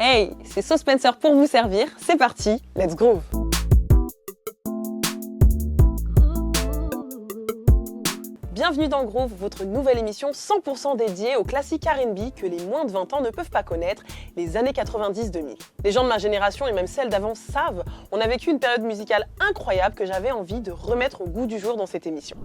Hey, c'est So Spencer pour vous servir, c'est parti, let's groove! Bienvenue dans Groove, votre nouvelle émission 100% dédiée aux classiques R&B que les moins de 20 ans ne peuvent pas connaître, les années 90-2000. Les gens de ma génération et même celles d'avant savent, on a vécu une période musicale incroyable que j'avais envie de remettre au goût du jour dans cette émission.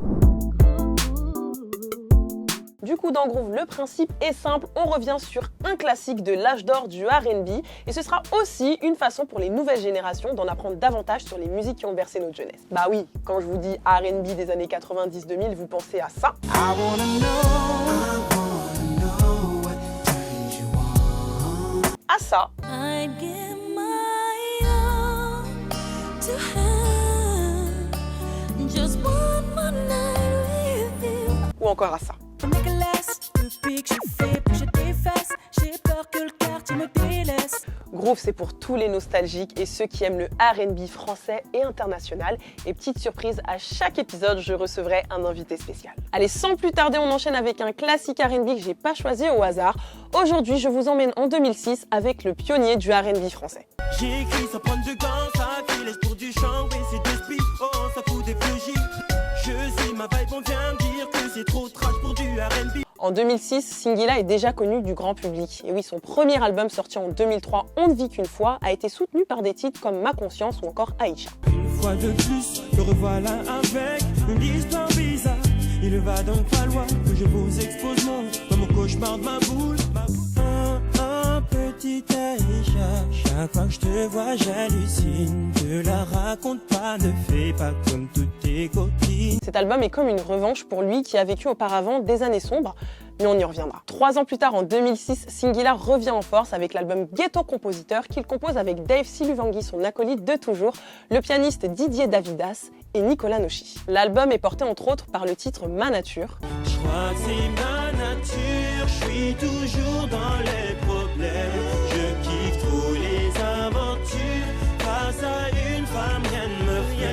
Du coup, dans Groove, le principe est simple, on revient sur un classique de l'âge d'or du R&B et ce sera aussi une façon pour les nouvelles générations d'en apprendre davantage sur les musiques qui ont bercé notre jeunesse. Bah oui, quand je vous dis R&B des années 90-2000, vous pensez à ça. À ça. Ou encore à ça. Groove, c'est pour tous les nostalgiques et ceux qui aiment le R&B français et international. Et petite surprise, à chaque épisode, je recevrai un invité spécial. Allez, sans plus tarder, on enchaîne avec un classique R&B que j'ai pas choisi au hasard. Aujourd'hui, je vous emmène en 2006 avec le pionnier du R&B français. J'ai écrit sans prendre de gants, ça qui laisse pour du chant, et c'est de speed, oh ça fout des fléchis. Je sais ma vibe, on vient me dire que c'est trop trash pour du R&B. En 2006, Singila est déjà connu du grand public. Et oui, son premier album sorti en 2003, On ne vit qu'une fois, a été soutenu par des titres comme Ma conscience ou encore Aïcha. Une fois de plus, me revoilà avec une histoire bizarre. Il va donc falloir que je vous expose mon cauchemar de ma boule. Un petit Aïcha, chaque fois que je te vois j'hallucine. Ne la raconte pas, ne fais pas comme toutes tes copines. Cet album est comme une revanche pour lui qui a vécu auparavant des années sombres, mais on y reviendra. 3 ans plus tard, en 2006, Singila revient en force avec l'album Ghetto Compositeur qu'il compose avec Dave Siluvangui, son acolyte de toujours, le pianiste Didier Davidas et Nicolas Nochi. L'album est porté entre autres par le titre Ma Nature. Je crois que c'est ma nature, je suis toujours dans les problèmes. Je kiffe trop les aventures, face à une femme rien ne me vient.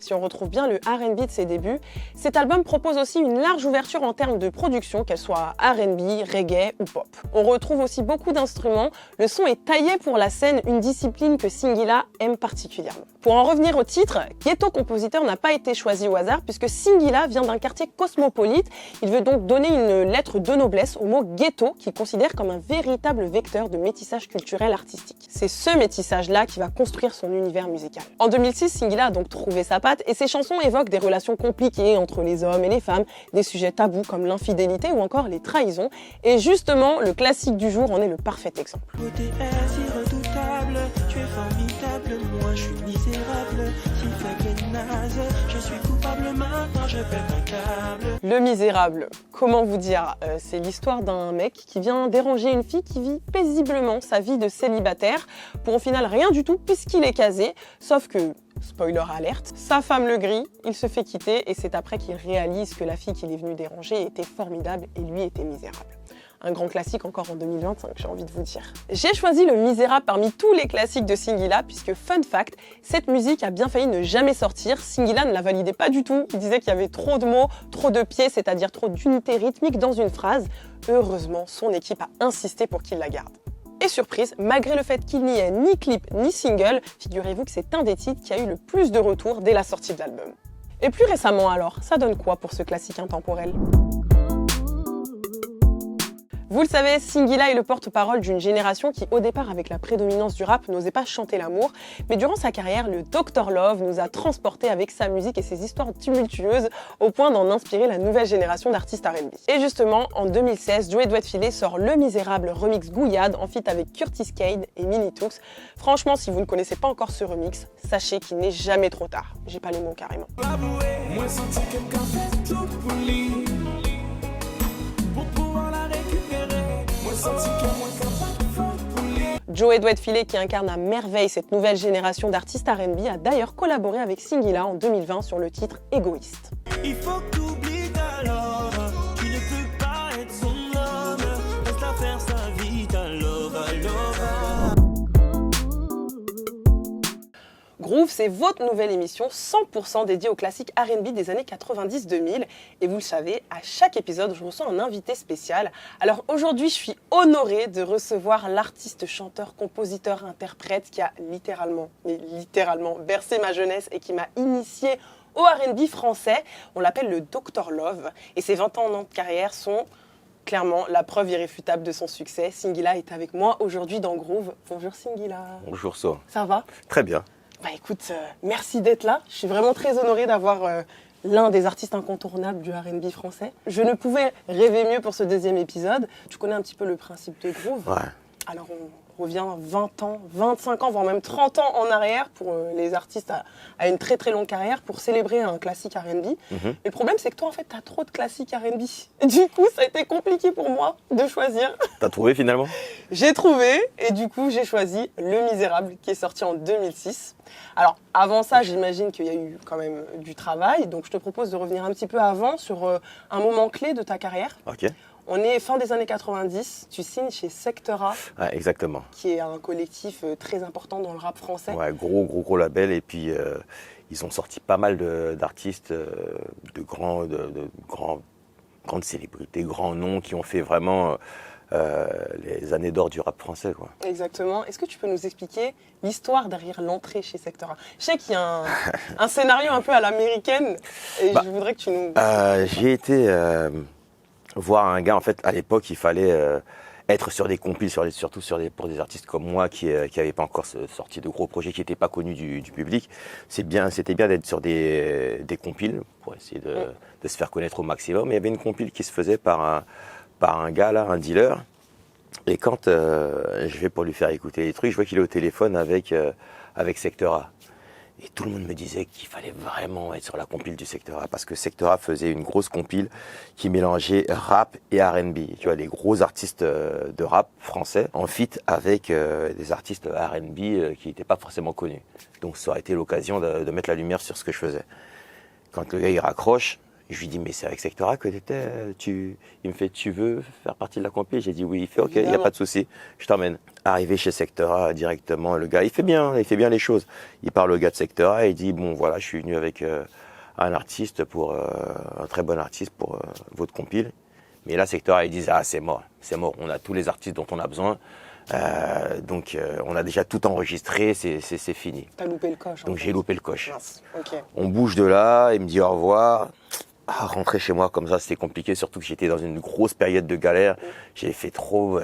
Si on retrouve bien le R&B de ses débuts, cet album propose aussi une large ouverture en termes de production, qu'elle soit R&B, reggae ou pop. On retrouve aussi beaucoup d'instruments, le son est taillé pour la scène, une discipline que Singila aime particulièrement. Pour en revenir au titre, Ghetto Compositeur n'a pas été choisi au hasard puisque Singila vient d'un quartier cosmopolite. Il veut donc donner une lettre de noblesse au mot ghetto qu'il considère comme un véritable vecteur de métissage culturel artistique. C'est ce métissage-là qui va construire son univers musical. En 2006, Singila a donc trouvé sa patte et ses chansons évoquent des relations compliquées entre les hommes et les femmes, des sujets tabous comme l'infidélité ou encore les trahisons. Et justement, le classique du jour en est le parfait exemple. Côté S, redoutable, tu es formidable, moi je suis misérable, si faible et naze, je suis coupable maintenant, je pète un câble. Le Misérable, comment vous dire, c'est l'histoire d'un mec qui vient déranger une fille qui vit paisiblement sa vie de célibataire pour au final rien du tout puisqu'il est casé, sauf que, spoiler alerte, sa femme le grille, il se fait quitter et c'est après qu'il réalise que la fille qu'il est venu déranger était formidable et lui était misérable. Un grand classique encore en 2025, j'ai envie de vous dire. J'ai choisi Le Misérable parmi tous les classiques de Singila puisque, fun fact, cette musique a bien failli ne jamais sortir. Singila ne la validait pas du tout, il disait qu'il y avait trop de mots, trop de pieds, c'est-à-dire trop d'unités rythmiques dans une phrase. Heureusement, son équipe a insisté pour qu'il la garde. Et surprise, malgré le fait qu'il n'y ait ni clip ni single, figurez-vous que c'est un des titres qui a eu le plus de retours dès la sortie de l'album. Et plus récemment alors, ça donne quoi pour ce classique intemporel ? Vous le savez, Singila est le porte-parole d'une génération qui, au départ, avec la prédominance du rap, n'osait pas chanter l'amour. Mais durant sa carrière, le Dr Love nous a transportés avec sa musique et ses histoires tumultueuses au point d'en inspirer la nouvelle génération d'artistes R&B. Et justement, en 2016, Joey Doit Filer sort Le Misérable remix Gouillade en feat avec Curtis Cade et Minitux. Franchement, si vous ne connaissez pas encore ce remix, sachez qu'il n'est jamais trop tard. J'ai pas les mots carrément. Joey Doit Filer, qui incarne à merveille cette nouvelle génération d'artistes R&B, a d'ailleurs collaboré avec Singila en 2020 sur le titre Égoïste. Il faut que t'oublies alors qu'il ne peut pas être son homme. Laisse-la faire sa vie, ta love. Groove, c'est votre nouvelle émission 100% dédiée aux classiques R&B des années 90-2000. Et vous le savez, à chaque épisode, je reçois un invité spécial. Alors aujourd'hui, je suis honorée de recevoir l'artiste, chanteur, compositeur, interprète qui a littéralement bercé ma jeunesse et qui m'a initiée au R&B français. On l'appelle le Dr Love. Et ses 20 ans de carrière sont clairement la preuve irréfutable de son succès. Singila est avec moi aujourd'hui dans Groove. Bonjour Singila. Bonjour So. Ça va? Très bien. Bah écoute, merci d'être là. Je suis vraiment très honorée d'avoir l'un des artistes incontournables du R&B français. Je ne pouvais rêver mieux pour ce deuxième épisode. Tu connais un petit peu le principe de Groove. Ouais. Alors on revient 20 ans, 25 ans, voire même 30 ans en arrière pour les artistes à une très très longue carrière pour célébrer un classique R&B. Et le problème, c'est que toi, en fait, tu as trop de classiques R&B. Du coup, ça a été compliqué pour moi de choisir. T'as trouvé finalement? J'ai trouvé et du coup, j'ai choisi Le Misérable qui est sorti en 2006. Alors, avant ça, j'imagine qu'il y a eu quand même du travail. Donc, je te propose de revenir un petit peu avant sur un moment clé de ta carrière. Ok. On est fin des années 90, tu signes chez Secteur A, Ouais, exactement. qui est un collectif très important dans le rap français. Ouais, gros label. Et puis, ils ont sorti pas mal d'artistes, grandes célébrités, grands noms qui ont fait vraiment les années d'or du rap français, quoi. Exactement. Est-ce que tu peux nous expliquer l'histoire derrière l'entrée chez Secteur A? Je sais qu'il y a un scénario un peu à l'américaine et je voudrais que tu nous... J'ai été voir un gars, en fait, à l'époque, il fallait être sur des compiles, surtout pour des artistes comme moi qui n'avaient pas encore sorti de gros projets, qui n'étaient pas connus du public. C'était bien d'être sur des compiles pour essayer de se faire connaître au maximum. Mais il y avait une compile qui se faisait par un gars, là, un dealer. Et quand je vais pour lui faire écouter les trucs, je vois qu'il est au téléphone avec Secteur A. Et tout le monde me disait qu'il fallait vraiment être sur la compile du Secteur A parce que Secteur A faisait une grosse compile qui mélangeait rap et R&B. Tu vois, les gros artistes de rap français en feat avec des artistes R&B qui n'étaient pas forcément connus. Donc ça aurait été l'occasion de mettre la lumière sur ce que je faisais. Quand le gars il raccroche, je lui dis mais c'est avec Secteur A que t'étais, il me fait tu veux faire partie de la compile? J'ai dit oui. Il fait ok, il n'y a pas de souci, je t'emmène. Arrivé chez Secteur A directement, le gars il fait bien les choses. Il parle au gars de Secteur A et il dit bon voilà, je suis venu avec un artiste un très bon artiste pour votre compile. Mais là Secteur A ils disent ah c'est mort, on a tous les artistes dont on a besoin. Donc on a déjà tout enregistré, c'est fini. T'as loupé le coche. Donc j'ai loupé le coche. Mince. Okay. On bouge de là, il me dit au revoir. Rentrer chez moi comme ça, c'était compliqué, surtout que j'étais dans une grosse période de galère. J'ai fait trop.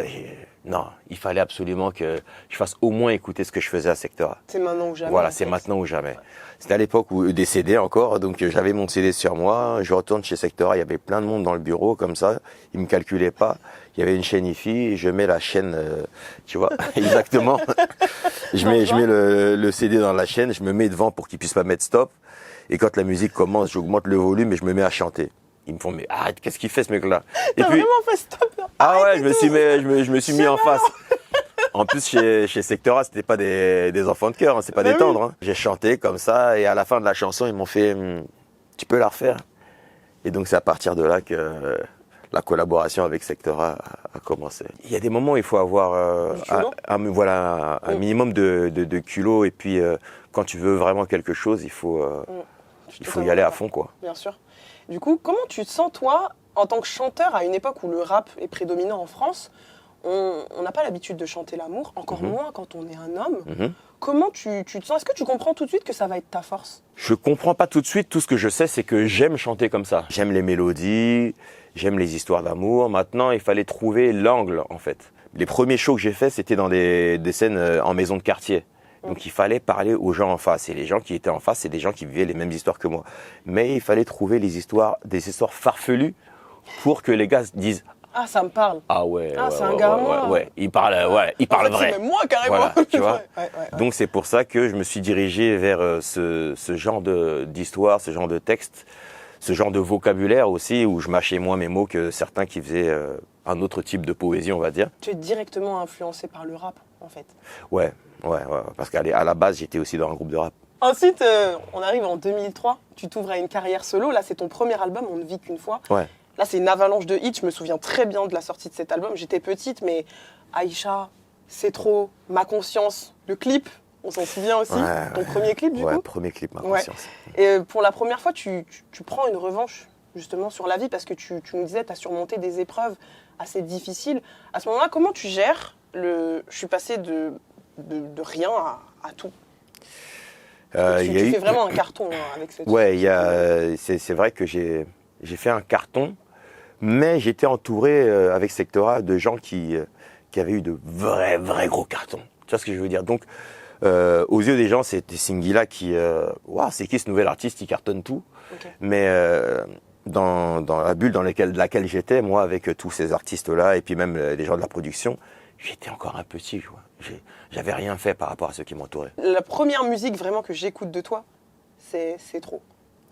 Non, il fallait absolument que je fasse au moins écouter ce que je faisais à Secteur A. C'est maintenant ou jamais. Voilà, c'est maintenant ou jamais. Ouais. C'était à l'époque où des CD encore, donc j'avais mon CD sur moi. Je retourne chez Secteur A, il y avait plein de monde dans le bureau comme ça. Ils me calculaient pas. Il y avait une chaîne IFI, je mets la chaîne, tu vois, exactement. je mets le CD dans la chaîne, je me mets devant pour qu'ils puissent pas mettre stop. Et quand la musique commence, j'augmente le volume et je me mets à chanter. Ils me font mais arrête, qu'est-ce qu'il fait ce mec-là? T'as vraiment fait stop? Ah ouais, je me suis mis en face. En plus chez Secteur A, c'était pas des enfants de cœur, hein, c'est pas des tendres. Hein. J'ai chanté comme ça et à la fin de la chanson, ils m'ont fait tu peux la refaire? Et donc c'est à partir de là que la collaboration avec Secteur A a commencé. Il y a des moments où il faut avoir un minimum de culot et puis quand tu veux vraiment quelque chose, il faut y aller à fond, quoi. Bien sûr. Du coup, comment tu te sens, toi, en tant que chanteur, à une époque où le rap est prédominant en France? On n'a pas l'habitude de chanter l'amour, encore moins quand on est un homme. Comment tu te sens? Est-ce que tu comprends tout de suite que ça va être ta force? Je comprends pas tout de suite. Tout ce que je sais, c'est que j'aime chanter comme ça. J'aime les mélodies, j'aime les histoires d'amour. Maintenant, il fallait trouver l'angle, en fait. Les premiers shows que j'ai faits, c'était dans des scènes en maison de quartier. Donc il fallait parler aux gens en face. Et les gens qui étaient en face, c'est des gens qui vivaient les mêmes histoires que moi. Mais il fallait trouver des histoires farfelues pour que les gars disent ah, ça me parle. Ah ouais. Ah, c'est un gars à moi. Ouais, il parle vrai. C'est même moi carrément. Voilà, tu vois. Ouais. Donc c'est pour ça que je me suis dirigé vers ce genre d'histoire, ce genre de texte, ce genre de vocabulaire aussi, où je mâchais moins mes mots que certains qui faisaient un autre type de poésie, on va dire. Tu es directement influencé par le rap, en fait. Ouais. Parce qu'à la base, j'étais aussi dans un groupe de rap. Ensuite, on arrive en 2003, tu t'ouvres à une carrière solo. Là, c'est ton premier album, On ne vit qu'une fois. Ouais. Là, c'est une avalanche de hits. Je me souviens très bien de la sortie de cet album. J'étais petite, mais Aïcha, C'est trop, Ma conscience, le clip, on s'en souvient aussi. Ouais, Ton premier clip, du Ouais, coup. premier clip, ma Ouais. conscience. Et pour la première fois, tu prends une revanche, justement, sur la vie, parce que tu nous disais, tu as surmonté des épreuves assez difficiles. À ce moment-là, comment tu gères je suis passé de rien à tout. Tu fais vraiment un carton hein, avec ce Ouais, c'est vrai que j'ai fait un carton, mais j'étais entouré avec Sectora de gens qui avaient eu de vrais gros cartons. Tu vois ce que je veux dire? Donc, aux yeux des gens, c'était Singila qui, waouh, c'est qui ce nouvel artiste qui cartonne tout? Okay. Mais dans la bulle dans laquelle j'étais, moi, avec tous ces artistes-là, et puis même les gens de la production, j'étais encore un petit, je vois. J'avais rien fait par rapport à ceux qui m'entouraient. La première musique vraiment que j'écoute de toi, c'est trop.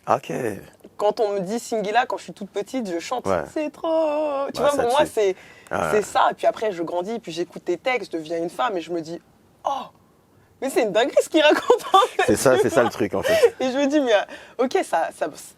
Ok. Quand on me dit Singila, quand je suis toute petite, je chante Ouais. c'est trop. Tu Ouais, vois, ça pour te moi, fait. c'est ça. Et puis après, je grandis, puis j'écoute tes textes, je deviens une femme et je me dis, oh, mais c'est une dinguerie ce qu'il raconte en fait. C'est ça le truc en fait. Et je me dis, mais ok,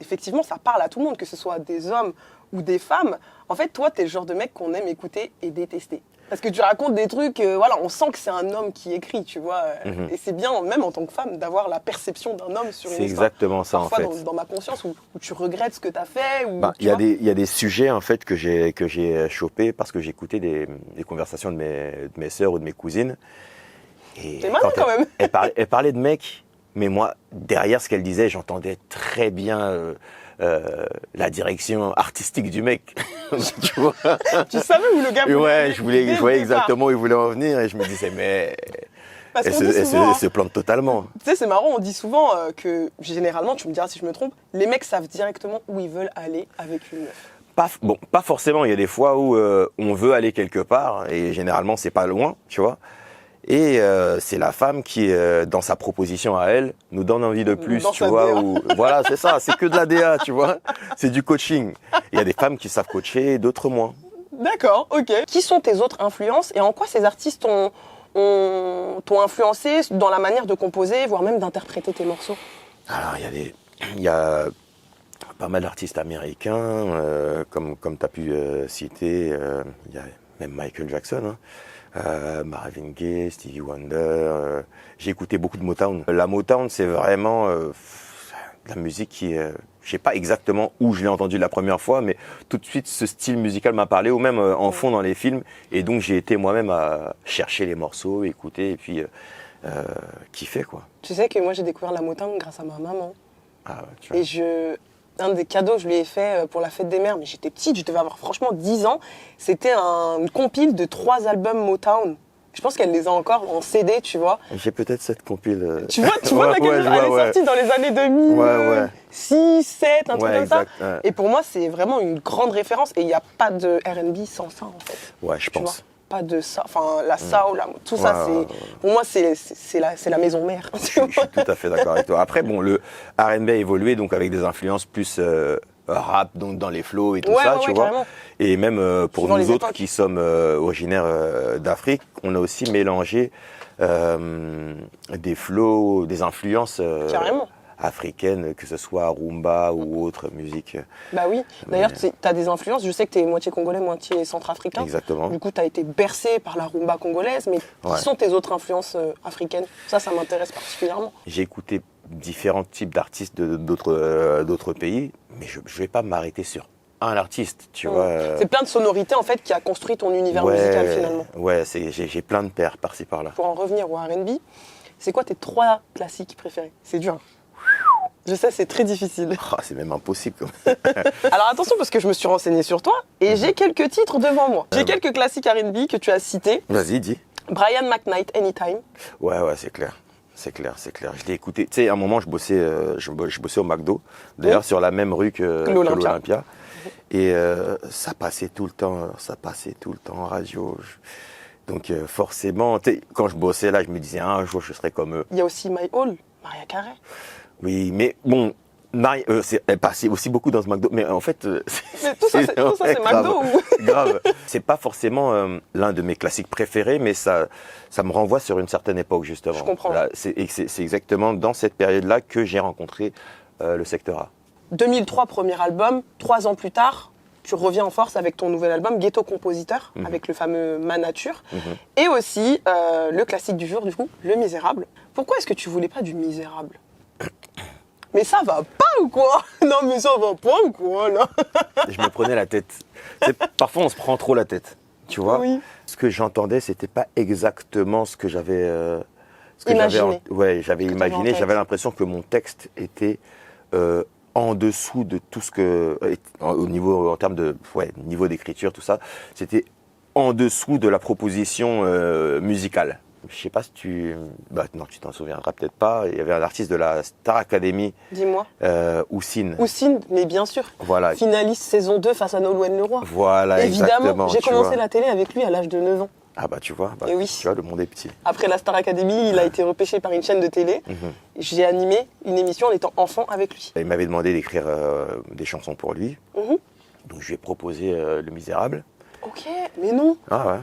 effectivement, ça parle à tout le monde, que ce soit des hommes ou des femmes. En fait, toi, t'es le genre de mec qu'on aime écouter et détester. Parce que tu racontes des trucs, voilà, on sent que c'est un homme qui écrit, tu vois. Et c'est bien, même en tant que femme, d'avoir la perception d'un homme sur une C'est histoire. exactement ça en Parfois, fait. dans ma conscience, où tu regrettes ce que tu as fait. Il y a des sujets en fait que j'ai chopés parce que j'écoutais des conversations de mes sœurs ou de mes cousines. Et T'es malin quand même. Elle parlait de mecs, mais moi derrière ce qu'elle disait, j'entendais très bien la direction artistique du mec. Tu vois? Tu savais où le gars voulait Ouais, aller je dès voyais le départ. exactement où il voulait en venir et je me disais mais Parce elle qu'on dit souvent, se plante totalement. tu sais, c'est marrant, on dit souvent que généralement, tu me diras si je me trompe, les mecs savent directement où ils veulent aller avec une meuf. Pas forcément. Il y a des fois où on veut aller quelque part et généralement c'est pas loin, tu vois. Et c'est la femme qui, dans sa proposition à elle, nous donne envie de plus, Dans tu sa vois. DA. Voilà, c'est ça. C'est que de la DA, tu vois. C'est du coaching. Il y a des femmes qui savent coacher, d'autres moins. D'accord, ok. Qui sont tes autres influences et en quoi ces artistes t'ont influencé dans la manière de composer, voire même d'interpréter tes morceaux? Alors, il y a pas mal d'artistes américains, comme tu as pu citer. Il y a même Michael Jackson, hein. Marvin Gaye, Stevie Wonder. J'ai écouté beaucoup de Motown. La Motown, c'est vraiment de la musique qui je sais pas exactement où je l'ai entendu la première fois, mais tout de suite ce style musical m'a parlé, ou même en fond dans les films. Et donc j'ai été moi-même à chercher les morceaux, écouter et puis kiffer quoi. Tu sais que moi j'ai découvert la Motown grâce à ma maman. Ah, tu vois. Et un des cadeaux que je lui ai fait pour la fête des mères, mais j'étais petite, je devais avoir franchement 10 ans, c'était une compile de 3 albums Motown. Je pense qu'elle les a encore en CD, tu vois. J'ai peut-être cette compile. Tu vois laquelle ouais, je elle vois, est sortie dans les années 2000, Ouais. 6, 7, un truc comme exact, ça. ouais. Et pour moi, c'est vraiment une grande référence. Et il n'y a pas de R&B sans ça, en fait. Ouais, je Tu pense. vois, pas de ça, enfin la soul, tout ça, Ouais. pour moi, c'est la maison mère. Je suis tout à fait d'accord avec toi. Après, bon, le R&B a évolué, donc avec des influences plus rap, donc dans les flows et tout Ouais, ça, ouais, tu ouais, vois. carrément. Et même pour Suivant nous les autres époques. qui sommes originaires d'Afrique, on a aussi mélangé des flows, des influences Carrément. africaines, que ce soit rumba ou autre musique. Bah oui. D'ailleurs, tu as des influences. Je sais que tu es moitié congolais, moitié centrafricain. Exactement. Du coup, tu as été bercé par la rumba congolaise. Mais Ouais. qui sont tes autres influences africaines? Ça m'intéresse particulièrement. J'ai écouté différents types d'artistes d'autres pays, mais je ne vais pas m'arrêter sur un artiste, tu vois. C'est plein de sonorités, en fait, qui a construit ton univers musical, finalement. Ouais, j'ai plein de paires par-ci par-là. Pour en revenir au R&B, c'est quoi tes 3 classiques préférés? C'est dur. Je sais, c'est très difficile. Ah, c'est même impossible. Quand même. Alors attention, parce que je me suis renseignée sur toi et j'ai quelques titres devant moi. J'ai quelques classiques R&B que tu as cités. Vas-y, dis. Brian McKnight, Anytime. Ouais, c'est clair. C'est clair. Je l'ai écouté. Tu sais, à un moment, je bossais au McDo, d'ailleurs, sur la même rue que l'Olympia. Et ça passait tout le temps en radio. Donc forcément, quand je bossais là, je me disais, un jour, je serai comme eux. Il y a aussi My Hall, Maria Carey. Oui, mais bon, elle passait aussi beaucoup dans ce McDo. Mais en fait, Mais tout ça, c'est McDo ou... grave. C'est pas forcément l'un de mes classiques préférés, mais ça me renvoie sur une certaine époque, justement. Je comprends. Là, c'est exactement dans cette période-là que j'ai rencontré le Secteur A. 2003, premier album. 3 ans plus tard, tu reviens en force avec ton nouvel album Ghetto Compositeur, avec le fameux Ma Nature, Mhm. et aussi le classique du jour, du coup, Le Misérable. Pourquoi est-ce que tu voulais pas du Misérable? Mais ça va pas ou quoi? Non mais ça va pas ou quoi là? Je me prenais la tête. Parfois, on se prend trop la tête, tu vois. Oui. Ce que j'entendais, c'était pas exactement ce que j'avais... Imaginé. J'avais Ce que t'avais en imaginé. tête. J'avais l'impression que mon texte était en dessous de tout ce que... au niveau, en termes de niveau d'écriture, tout ça, c'était en dessous de la proposition musicale. Je sais pas si tu... non, tu t'en souviendras peut-être pas. Il y avait un artiste de la Star Academy, Dis-moi. Houssine. Houssine, mais bien sûr. Voilà. Finaliste saison 2 face à Nolwenn Leroy. Voilà, Évidemment, exactement. j'ai tu commencé vois. la télé avec lui à l'âge de 9 ans. Ah bah tu vois, Eh oui. tu vois, le monde est petit. Après la Star Academy, il a été repêché par une chaîne de télé. Mhm. J'ai animé une émission en étant enfant avec lui. Il m'avait demandé d'écrire des chansons pour lui, Mhm. donc je lui ai proposé Le Misérable. Ok, mais non. Ah ouais.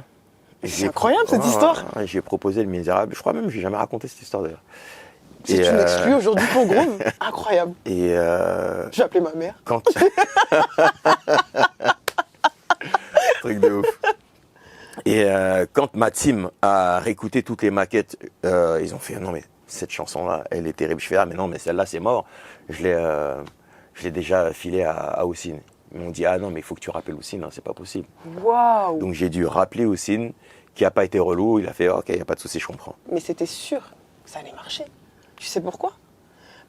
Et C'est je lui ai incroyable, cette histoire. Ouais, je lui ai proposé Le Misérable. Je crois même que je n'ai jamais raconté cette histoire d'ailleurs. C'est Et, une exclue aujourd'hui pour Groove. Incroyable. Et Je vais appeler ma mère. quand... Truc de ouf. Et quand ma team a réécouté toutes les maquettes, ils ont fait non mais cette chanson-là, elle est terrible. Je fais ah mais non mais celle-là c'est mort. Je l'ai déjà filé à Houssine. Ils m'ont dit ah non mais il faut que tu rappelles Houssine, hein, c'est pas possible. Waouh. Donc j'ai dû rappeler Houssine, qui a pas été relou. Il a fait ok, il y a pas de souci, je comprends. Mais c'était sûr que ça allait marcher. Tu sais pourquoi?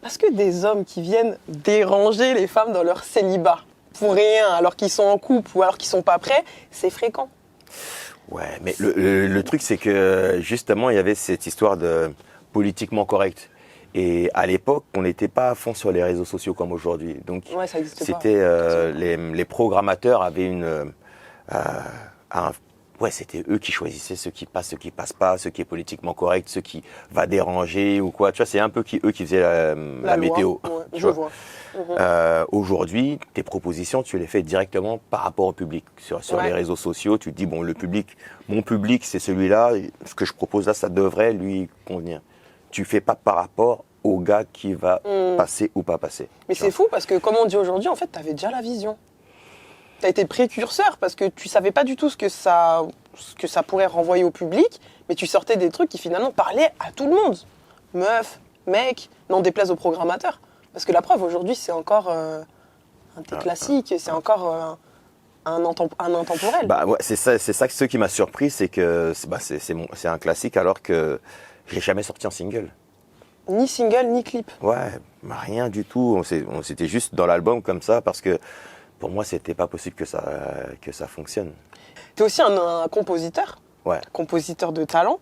Parce que des hommes qui viennent déranger les femmes dans leur célibat, pour rien, alors qu'ils sont en couple ou alors qu'ils sont pas prêts, c'est fréquent. Ouais, mais le truc c'est que justement il y avait cette histoire de politiquement correct. Et à l'époque, on n'était pas à fond sur les réseaux sociaux comme aujourd'hui. Donc Ouais, ça n'existe pas. c'était les programmateurs avaient c'était eux qui choisissaient ce qui passe pas, ce qui est politiquement correct, ce qui va déranger ou quoi. Tu vois, c'est un peu eux qui faisaient la loi. météo. Ouais, tu je vois. vois. Aujourd'hui, tes propositions, tu les fais directement par rapport au public. Sur Ouais. les réseaux sociaux, tu te dis, bon, mon public, c'est celui-là, ce que je propose là, ça devrait lui convenir. Tu fais pas par rapport au gars qui va passer ou pas passer. Mais Tu c'est fou parce que, comme on dit aujourd'hui, en fait, tu avais déjà la vision. Tu as été précurseur parce que tu savais pas du tout ce que ça pourrait renvoyer au public, mais tu sortais des trucs qui finalement parlaient à tout le monde. Meuf, mec, n'en déplaise aux programmateurs. Parce que la preuve, aujourd'hui, c'est encore un des classiques, c'est encore un intemporel. Bah ouais, c'est ça ce qui m'a surpris, c'est que c'est un classique alors que je l'ai jamais sorti en single. Ni single, ni clip. Ouais, bah rien du tout. On s'était juste dans l'album comme ça parce que pour moi, c'était pas possible que ça fonctionne. Tu es aussi un compositeur, Ouais. compositeur de talent.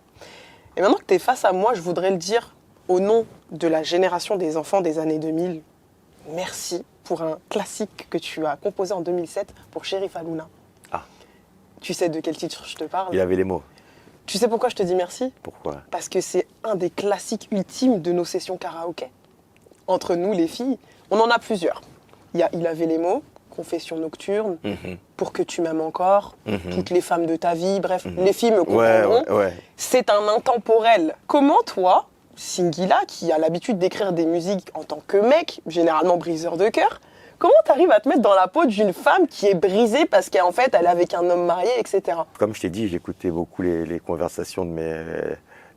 Et maintenant que tu es face à moi, je voudrais le dire au nom de la génération des enfants des années 2000. Merci pour un classique que tu as composé en 2007 pour Chérif Alouna. Ah. Tu sais de quel titre je te parle? Il avait les mots. Tu sais pourquoi je te dis merci? Pourquoi? Parce que c'est un des classiques ultimes de nos sessions karaoké. Entre nous, les filles, on en a plusieurs. Il y a Il avait les mots, Confession nocturne, Pour que tu m'aimes encore, Toutes les femmes de ta vie, bref, les filles me comprendront. Ouais. C'est un intemporel. Comment toi, Singila, qui a l'habitude d'écrire des musiques en tant que mec, généralement briseur de cœur, comment t'arrives à te mettre dans la peau d'une femme qui est brisée parce qu'en fait elle est avec un homme marié, etc. Comme je t'ai dit, j'écoutais beaucoup les conversations de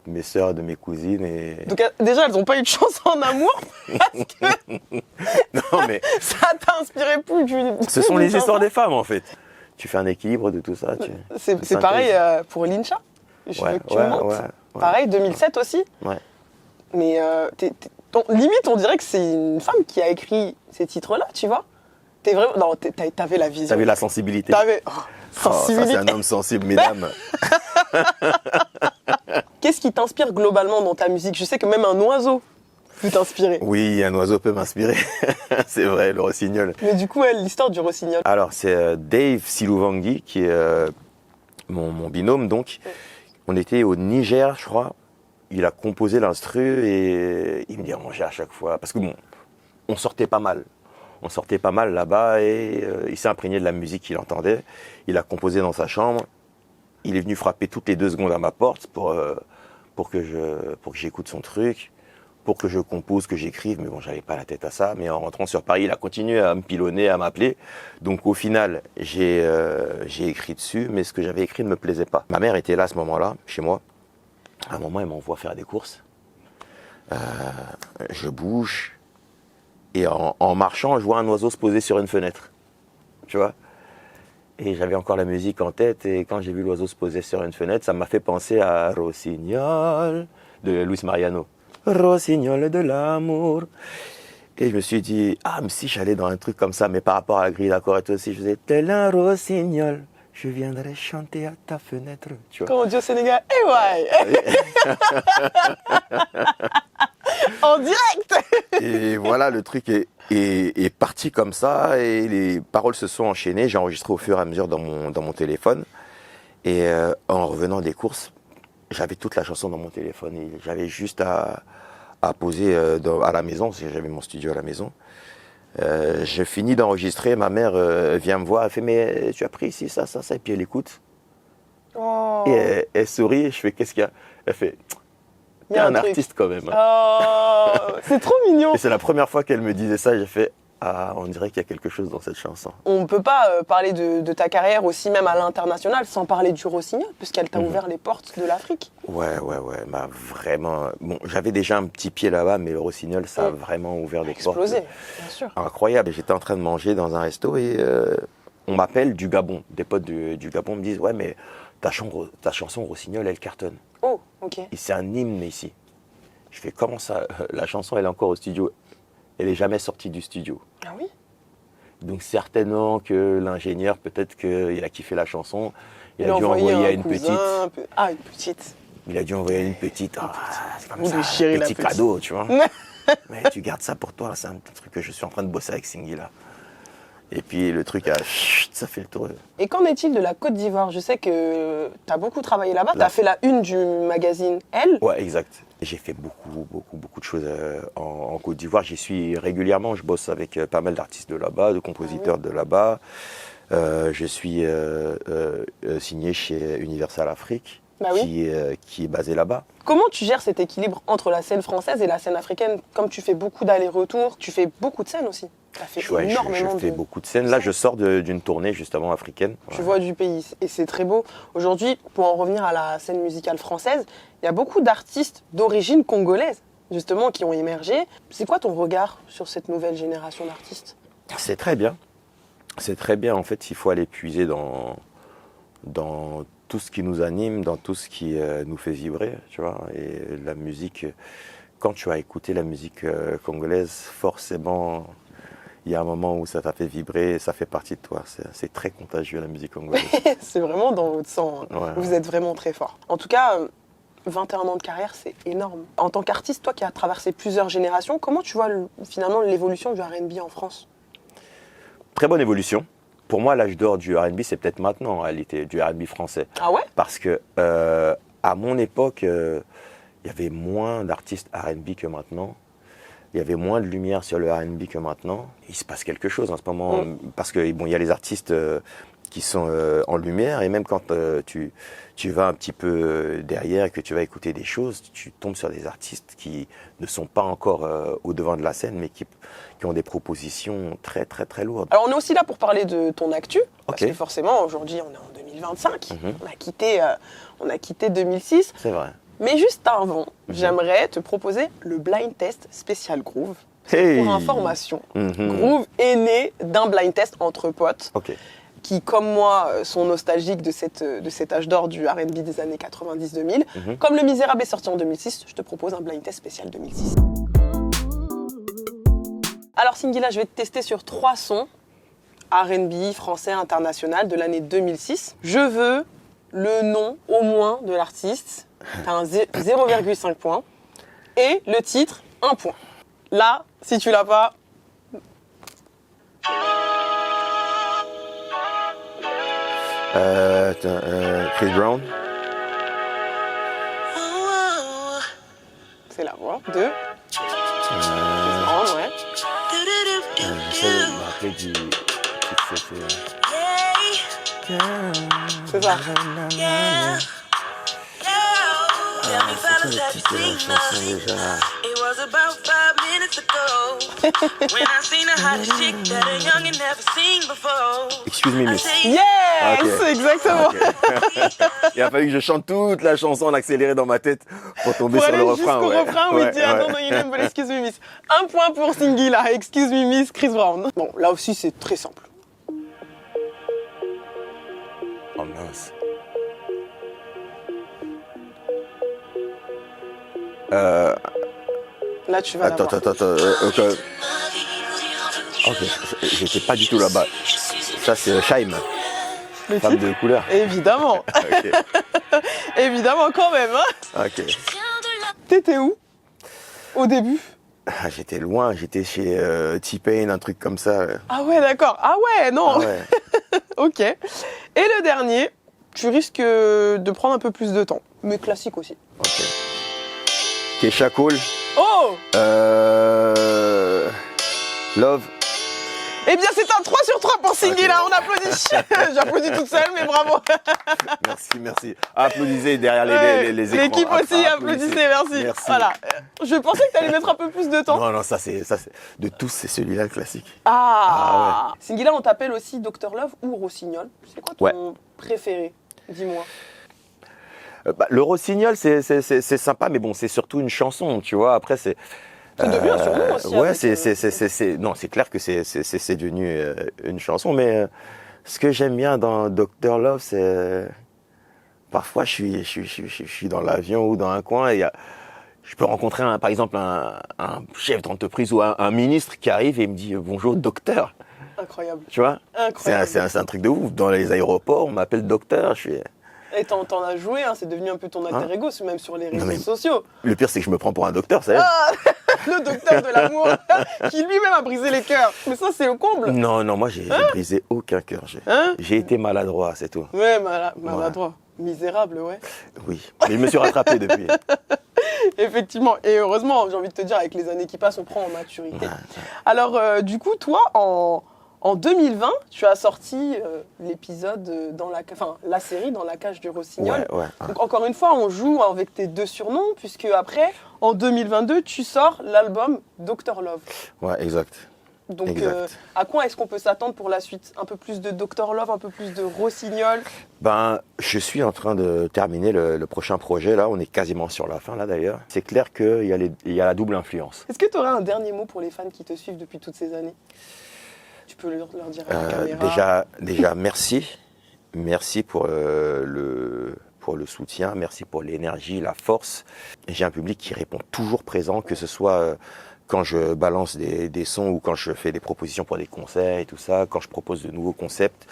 mes sœurs, de mes cousines et Donc déjà, elles n'ont pas eu de chance en amour parce que non mais ça t'a inspiré plus d'une... ce sont les histoires des femmes en fait. Tu fais un équilibre de tout ça. C'est pareil pour Lincha. Je veux que tu me mentes. Pareil, 2007 aussi. Ouais. Mais limite, on dirait que c'est une femme qui a écrit ces titres-là, tu vois. T'avais la vision. T'avais la sensibilité. T'avais Ça, sensibilité. c'est un homme sensible, mesdames. Qu'est-ce qui t'inspire globalement dans ta musique? Je sais que même un oiseau peut t'inspirer. Oui, un oiseau peut m'inspirer. C'est vrai, le rossignol. Mais du coup, l'histoire du rossignol. Alors, c'est Dave Silouvangi qui est mon binôme. Donc, on était au Niger, je crois. Il a composé l'instru et il me dérangeait à chaque fois. Parce que bon, on sortait pas mal. On sortait pas mal là-bas et il s'est imprégné de la musique qu'il entendait. Il a composé dans sa chambre. Il est venu frapper toutes les 2 secondes à ma porte pour que j'écoute son truc, pour que je compose, que j'écrive, mais bon, j'avais pas la tête à ça. Mais en rentrant sur Paris, il a continué à me pilonner, à m'appeler. Donc au final, j'ai écrit dessus, mais ce que j'avais écrit ne me plaisait pas. Ma mère était là à ce moment-là, chez moi. À un moment, elle m'envoie faire des courses. Je bouge, et en marchant, je vois un oiseau se poser sur une fenêtre. Tu vois ? Et j'avais encore la musique en tête, et quand j'ai vu l'oiseau se poser sur une fenêtre, ça m'a fait penser à Rossignol de Luis Mariano. Rossignol de l'amour. Et je me suis dit, ah, mais si j'allais dans un truc comme ça, mais par rapport à la grille d'accords et tout aussi, je faisais, tel un rossignol, je viendrai chanter à ta fenêtre. Tu vois. Comme on dit au Sénégal, eh ouais. En direct. Et voilà, le truc est parti comme ça, et les paroles se sont enchaînées. J'ai enregistré au fur et à mesure dans mon téléphone. Et en revenant des courses, j'avais toute la chanson dans mon téléphone. Et j'avais juste à poser à la maison, parce que j'avais mon studio à la maison. Je finis d'enregistrer, ma mère vient me voir, elle fait, mais tu as pris ici, ça, et puis elle écoute. Oh. Et elle sourit, je fais, qu'est-ce qu'il y a? Elle fait, Il y t'es a un truc. artiste quand même. Oh, c'est trop mignon. Et c'est la première fois qu'elle me disait ça, j'ai fait, ah, on dirait qu'il y a quelque chose dans cette chanson. On ne peut pas parler de ta carrière aussi même à l'international sans parler du Rossignol, puisqu'elle t'a ouvert les portes de l'Afrique. Ouais, bah vraiment. Bon, j'avais déjà un petit pied là-bas, mais le Rossignol, ça a vraiment ouvert des portes. Explosé, bien sûr. Incroyable. J'étais en train de manger dans un resto et on m'appelle du Gabon. Des potes du Gabon me disent, ouais, mais ta chanson Rossignol, elle cartonne. Oh, ok. Et c'est un hymne ici. Je fais, comment ça? La chanson, elle est encore au studio. Elle n'est jamais sortie du studio. Ah oui? Donc certainement que l'ingénieur, peut-être qu'il a kiffé la chanson. Il a dû envoyé envoyer à un une cousin, petite. Ah, une petite. Il a dû envoyer une petite. Ah, c'est comme Vous ça, déchirez un la petit petite. cadeau, tu vois. Mais tu gardes ça pour toi, c'est un truc que je suis en train de bosser avec Singila. Et puis le truc, ça fait le tour. Et qu'en est-il de la Côte d'Ivoire? Je sais que tu as beaucoup travaillé là-bas. Tu as fait la une du magazine Elle. Ouais, exact. J'ai fait beaucoup de choses en Côte d'Ivoire. J'y suis régulièrement. Je bosse avec pas mal d'artistes de là-bas, de compositeurs de là-bas. Je suis signé chez Universal Afrique, Bah oui. qui est basé là-bas. Comment tu gères cet équilibre entre la scène française et la scène africaine? Comme tu fais beaucoup d'allers-retours, tu fais beaucoup de scènes aussi. Tu as fait Ouais, énormément je fais beaucoup de scènes. Là, je sors d'une tournée justement africaine. Tu vois du pays et c'est très beau. Aujourd'hui, pour en revenir à la scène musicale française, il y a beaucoup d'artistes d'origine congolaise, justement, qui ont émergé. C'est quoi ton regard sur cette nouvelle génération d'artistes? C'est très bien. C'est très bien. En fait, il faut aller puiser dans tout ce qui nous anime, dans tout ce qui nous fait vibrer, tu vois. Et la musique, quand tu as écouté la musique congolaise, forcément, il y a un moment où ça t'a fait vibrer, ça fait partie de toi. C'est très contagieux, la musique congolaise. C'est vraiment dans votre sang. Hein. Ouais. Vous êtes vraiment très fort. En tout cas, 21 ans de carrière, c'est énorme. En tant qu'artiste, toi qui as traversé plusieurs générations, comment tu vois finalement l'évolution du R&B en France? Très bonne évolution. Pour moi, l'âge d'or du R&B, c'est peut-être maintenant, en réalité, du R&B français. Ah ouais? Parce que à mon époque, il y avait moins d'artistes R&B que maintenant. Il y avait moins de lumière sur le R&B que maintenant. Il se passe quelque chose en ce moment. Parce que bon, il y a les artistes qui sont en lumière. Et même quand tu vas un petit peu derrière et que tu vas écouter des choses, tu tombes sur des artistes qui ne sont pas encore au devant de la scène, mais qui ont des propositions très, très, très lourdes. Alors on est aussi là pour parler de ton actu, parce Ok. que forcément aujourd'hui on est en 2025, on a quitté 2006, C'est vrai. mais juste avant, j'aimerais te proposer le blind test spécial Groove. Hey. Pour information, Mhm. Groove est né d'un blind test entre potes Ok. qui, comme moi, sont nostalgiques de cet âge d'or du R&B des années 90-2000. Comme Le Misérable est sorti en 2006, je te propose un blind test spécial 2006. Alors Singila, je vais te tester sur 3 sons R&B français international de l'année 2006. Je veux le nom au moins de l'artiste, t'as un 0,5 points, et le titre, 1 point. Là, si tu l'as pas... Chris Brown. C'est la voix de... Brown, ouais. J'essaie de me rappeler du titre, C'est ça. c'est quoi le titre de la chanson déjà? it was about 5 minutes ago. When I seen a hot chick that a youngin' never seen before. Excuse me, miss. Yes, Ok. exactement. Il a fallu que je chante toute la chanson en accéléré dans ma tête pour tomber Pour sur aller le refrain. jusqu'au ouais. refrain où il Ouais, dit I don't ouais. know your name, but excuse me miss. Un point pour Singila, excuse me miss, Chris Brown. Bon, là aussi c'est très simple. Oh mince. Là tu vas Attends. l'avoir. Ok, j'étais pas du tout là-bas. Ça, c'est Shaim, Le femme titre de couleur. Évidemment, Ok, évidemment quand même. Hein. ok. T'étais où au début? Ah, j'étais loin, j'étais chez T-Pain, un truc comme ça. Ah ouais, d'accord. Ah ouais, non. Ah ouais. Ok. Et le dernier, tu risques de prendre un peu plus de temps, mais classique aussi. Ok. Keisha Cole, Oh, Love. eh bien c'est un 3 sur 3 pour Singila, on applaudit. J'applaudis toute seule, mais bravo. Merci. Applaudissez derrière les écrans. L'équipe aussi, applaudissez, merci. Merci. Voilà. Je pensais que tu allais mettre un peu plus de temps. Non, ça c'est de tous, c'est celui-là le classique. Ah, Singila, on t'appelle aussi Dr Love ou Rossignol. C'est quoi ton préféré? Dis-moi. Le Rossignol, c'est sympa, mais bon, c'est surtout une chanson, tu vois. Après, c'est. C'est devenu un surnom aussi. Ouais, avec, non, c'est clair que c'est devenu une chanson, mais ce que j'aime bien dans Dr Love, c'est parfois je suis dans l'avion ou dans un coin et je peux rencontrer par exemple un chef d'entreprise ou un ministre qui arrive et il me dit bonjour docteur, Incroyable. tu vois. Incroyable. C'est un truc de ouf. Dans les aéroports, on m'appelle docteur. Et t'en as joué, hein, c'est devenu un peu ton alter ego, même sur les réseaux mais- sociaux. Le pire, c'est que je me prends pour un docteur, ça. Ah, le docteur de l'amour, qui lui-même a brisé les cœurs. Mais ça, c'est au comble. Non, moi, j'ai brisé aucun cœur. Hein? J'ai été maladroit, c'est tout. Ouais, maladroit. Misérable, ouais. Oui, mais je me suis rattrapé depuis. Effectivement. Et heureusement, j'ai envie de te dire, avec les années qui passent, on prend en maturité. Alors, du coup, toi, en 2020, tu as sorti l'épisode, la série Dans la cage du Rossignol. Ouais. Donc, encore une fois, on joue avec tes deux surnoms, puisque après, en 2022, tu sors l'album Dr Love. Ouais, exact. Donc, Exact. à quoi est-ce qu'on peut s'attendre pour la suite? Un peu plus de Dr Love, un peu plus de Rossignol? Je suis en train de terminer le prochain projet, là. On est quasiment sur la fin, là, d'ailleurs. C'est clair qu'il y a la double influence. Est-ce que tu aurais un dernier mot pour les fans qui te suivent depuis toutes ces années? Tu peux leur dire à la caméra. Déjà, merci. Merci pour le soutien, merci pour l'énergie, la force. J'ai un public qui répond toujours présent, que ce soit quand je balance des sons ou quand je fais des propositions pour des concerts et tout ça, quand je propose de nouveaux concepts.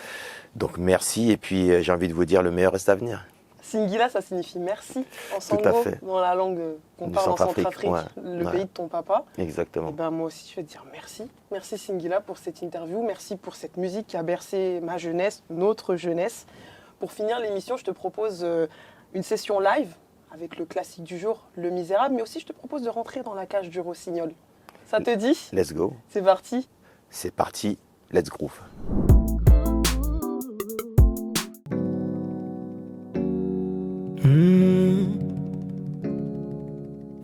Donc merci, et puis j'ai envie de vous dire, le meilleur reste à venir. Singila, ça signifie merci en Tout à sango, fait. dans la langue qu'on Du parle en Centrafrique, Centrafrique, ouais. le pays de ton papa. Exactement. Et ben moi aussi, je vais te dire merci. Merci Singila pour cette interview, merci pour cette musique qui a bercé ma jeunesse, notre jeunesse. Pour finir l'émission, je te propose une session live avec le classique du jour, Le Misérable, mais aussi je te propose de rentrer dans la cage du Rossignol. Ça te dit? Let's go. C'est parti. C'est parti, let's groove.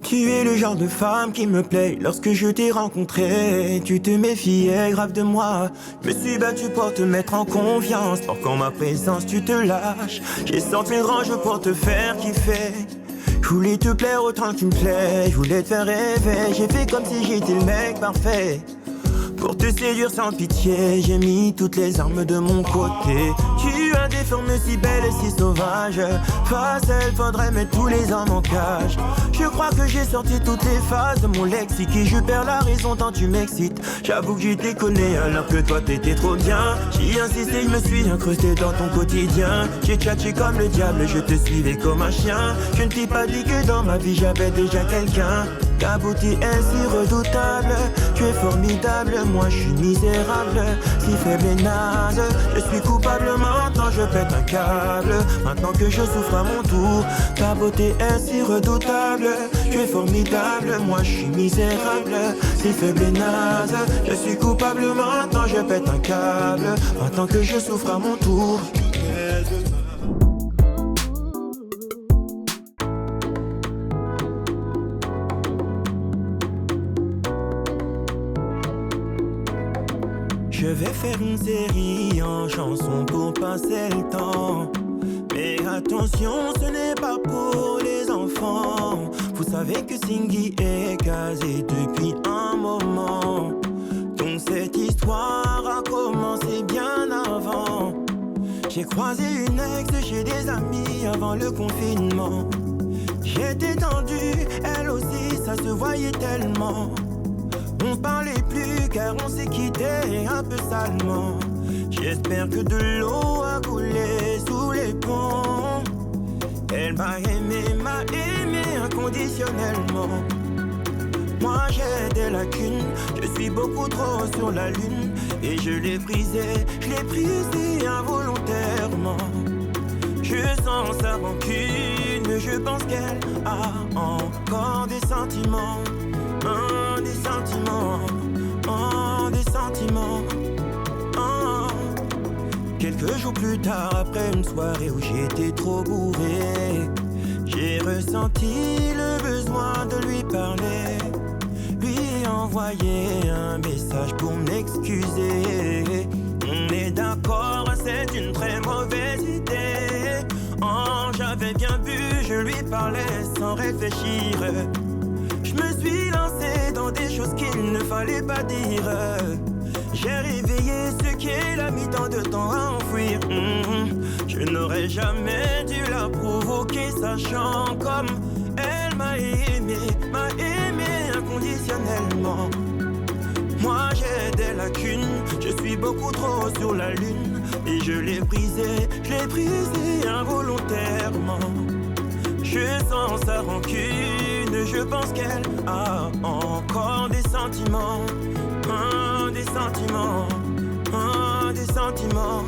Tu es le genre de femme qui me plaît. Lorsque je t'ai rencontré, tu te méfiais grave de moi. Je me suis battu pour te mettre en confiance. Or qu'en ma présence tu te lâches. J'ai sorti le range pour te faire kiffer. Je voulais te plaire autant que tu me plais. Je voulais te faire rêver. J'ai fait comme si j'étais le mec parfait. Pour te séduire sans pitié, j'ai mis toutes les armes de mon côté. Tu as des formes si belles et si sauvages. Face à elle, faudrait mettre tous les hommes en cage. Je crois que j'ai sorti toutes les phases de mon lexique et je perds la raison tant tu m'excites. J'avoue que j'étais conné alors que toi t'étais trop bien. J'ai insisté, je me suis incrusté dans ton quotidien. J'ai tchatché comme le diable, je te suivais comme un chien. Je ne t'ai pas dit que dans ma vie j'avais déjà quelqu'un. Ta beauté est si redoutable, tu es formidable, moi je suis misérable, si faible et naze. Je suis coupable maintenant, je pète un câble, maintenant que je souffre à mon tour. Ta beauté est si redoutable, tu es formidable, moi je suis misérable, si faible et naze. Je suis coupable maintenant, je pète un câble, maintenant que je souffre à mon tour. Je vais faire une série en chansons pour passer le temps. Mais attention, ce n'est pas pour les enfants. Vous savez que Singhi est casé depuis un moment. Donc cette histoire a commencé bien avant. J'ai croisé une ex chez des amis avant le confinement. J'étais tendu, elle aussi, ça se voyait tellement. On parlait plus car on s'est quitté un peu salement. J'espère que de l'eau a coulé sous les ponts. Elle m'a aimé inconditionnellement. Moi j'ai des lacunes, je suis beaucoup trop sur la lune. Et je l'ai brisé involontairement. Je sens sa rancune, je pense qu'elle a encore des sentiments. Des sentiments. Quelques jours plus tard, après une soirée où j'étais trop bourré, j'ai ressenti le besoin de lui parler. Lui envoyer un message pour m'excuser. On est d'accord, c'est une très mauvaise idée. Oh, j'avais bien bu, je lui parlais sans réfléchir. Je me suis lancé dans des choses qu'il ne fallait pas dire. J'ai réveillé ce qu'elle a mis tant de temps à enfouir. Je n'aurais jamais dû la provoquer, sachant comme elle m'a aimé inconditionnellement. Moi j'ai des lacunes, je suis beaucoup trop sur la lune. Et je l'ai brisé involontairement. Je sens sa rancune, je pense qu'elle a encore des sentiments. Des sentiments.